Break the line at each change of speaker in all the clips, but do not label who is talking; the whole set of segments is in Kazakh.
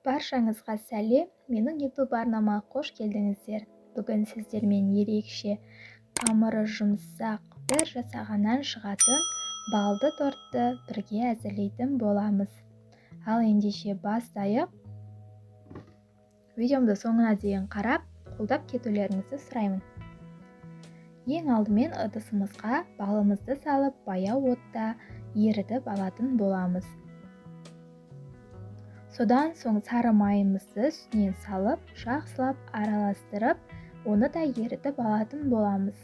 Баршаңызға сәлем, менің YouTube арнама қош келдіңіздер. Бүгін сіздермен ерекше қамыры жұмсақ бір жасағаннан шығатын балды тортты бірге әзірлейтін боламыз. Ал ендеше бастайық. Видеомды соңына дейін қарап, қолдап кетулеріңізді сұраймын. Ең алдымен ыдысымызға балымызды салып, баяу отта ерітіп алатын боламыз. Содан соң сары майымызды үстінен салып, жақсылап араластырып, оны да ерітіп алатын боламыз.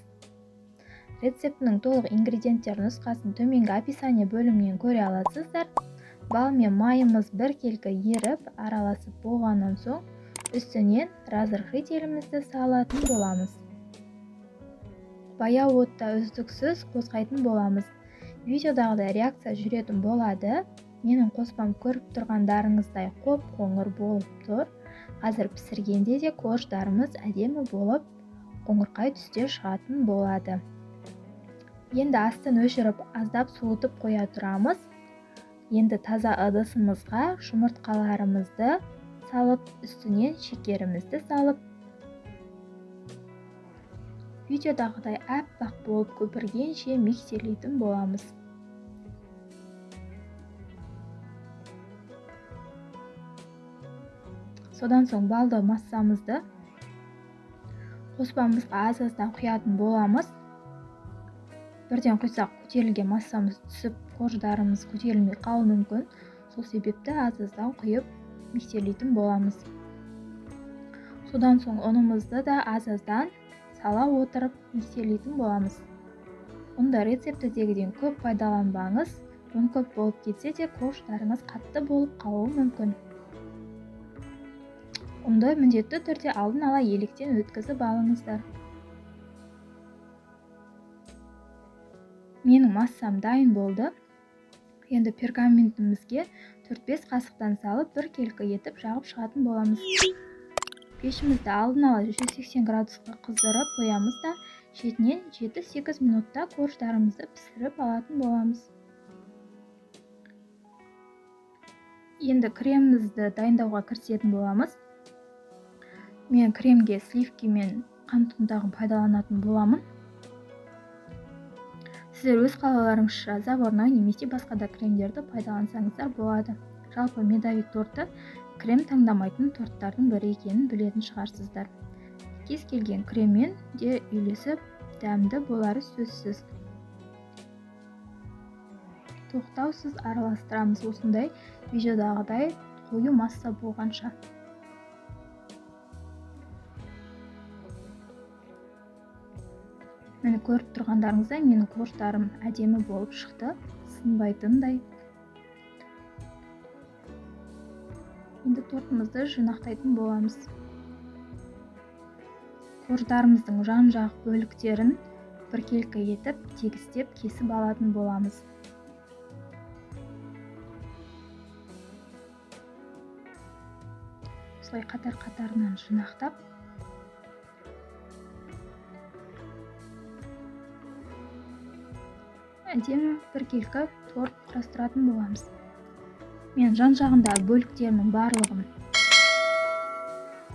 Рецептінің толық ингредиенттер нұсқасын төменгі описание бөлімінен көре аласыздар. Бал мен майымыз біркелкі еріп, араласып болғаннан соң, үстінен разрыхлителімізді салатын боламыз. Баяу отта үздіксіз қозғайтын боламыз. Видеодағыдай реакция жүретін болады. Менің қоспам көріп тұрғандарыңыздай қоп-қоңыр болып тұр. Қазір пісіргенде де корждарымыз әдемі болып, қоңырқай түсте шығатын болады. Енді астын өшіріп, аздап суытып қоя тұрамыз. Енді таза ыдысымызға жұмыртқаларымызды салып, үстінен шекерімізді салып, видеодағыдай әппақ болып көпіргенше миксерлейтін боламыз. Содан соң балды массамызды қоспамызға аз-аздан құятын боламыз. Бірден құйсақ көтерілген массамыз түсіп, корждарымыз көтерілмей қалуы мүмкін. Сол себепті аз-аздан құйып миксерлейтін боламыз. Содан соң ұнымызды да аз-аздан сала отырып миксерлейтін боламыз. Ұнды рецептідегіден көп пайдаланбаңыз. Ұн көп болып кетсе де корждарыңыз қатты болып қалуы мүмкін. Ұнды міндетті түрде алдын ала електен өткізіп алыңыздар. Менің массам дайын болды. Енді пергаментімізге 4-5 қасықтан салып, біркелкі етіп жағып шығатын боламыз. Пешімізді алдын ала 180 градусқа қыздырып қоямыз да, шетінен 7-8 минутта корждарымызды пісіріп алатын боламыз. Енді кремімізді дайындауға кірісетін боламыз. Мен кремге сливки мен қант ұнтағын пайдаланатын боламын. Сіздер өз қалауларыңызша заварной немесе басқа да кремдерді пайдалансаңыздар болады. Жалпы медовик торты крем таңдамайтын торттардың бірі екенін білетін шығарсыздар. Кез келген креммен де үйлесіп дәмді болары сөзсіз. Тоқтаусыз араластырамыз осындай видеодағыдай қою масса болғанша. Мені көріп тұрғандарыңыздай, менің корждарым әдемі болып шықты, сынбайтындай. Енді тортымызды жинақтайтын боламыз. Корждарымыздың жан-жақ бөліктерін біркелкі етіп, тегістеп кесіп алатын боламыз. Осылай қатар-қатарынан жинақтап, әдемі біркелкі торт құрастыратын боламыз. Мен жан-жағында бөліктерінің барлығын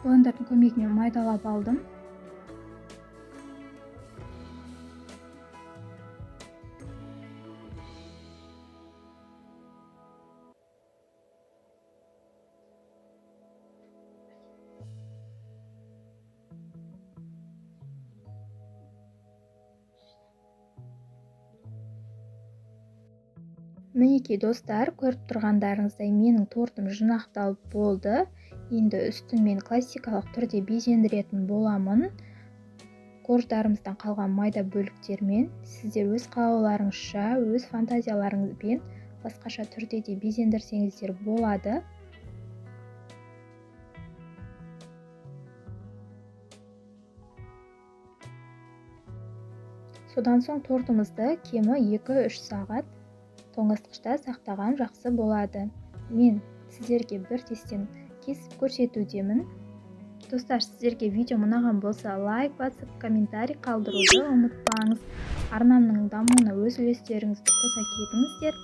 блендердің көмегімен майдалап алдым. Мінекей достар, көріп тұрғандарыңыздай менің тортым жинақталып болды. Енді үстін мен классикалық түрде безендіретін боламын. Корждарымыздан қалған майда бөліктермен сіздер өз қалауларыңызша, өз фантазияларыңызбен басқаша түрде де безендірсеңіздер болады. Содан соң тортымызды кемі 2-3 сағат тоңазытқышта сақтаған жақсы болады. Мен сіздерге бір тесттен кесіп көрсетудемін. Достар, сіздерге видео ұнаған болса, лайк басып, комментарий қалдыруды ұмытпаңыз. Арнамның дамуына өз үлестеріңізді қоса кетіңіздер.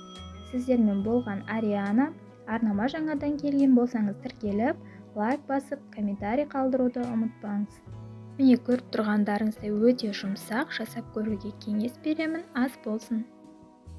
Сіздермен болған Ариана. арнама жаңадан келген болсаңыз тіркеліп, лайк басып, комментарий қалдыруды ұмытпаңыз. Міне, көріп тұрғандарыңыздай өте жұмсақ, жасап көруге кеңес беремін, ас болсын.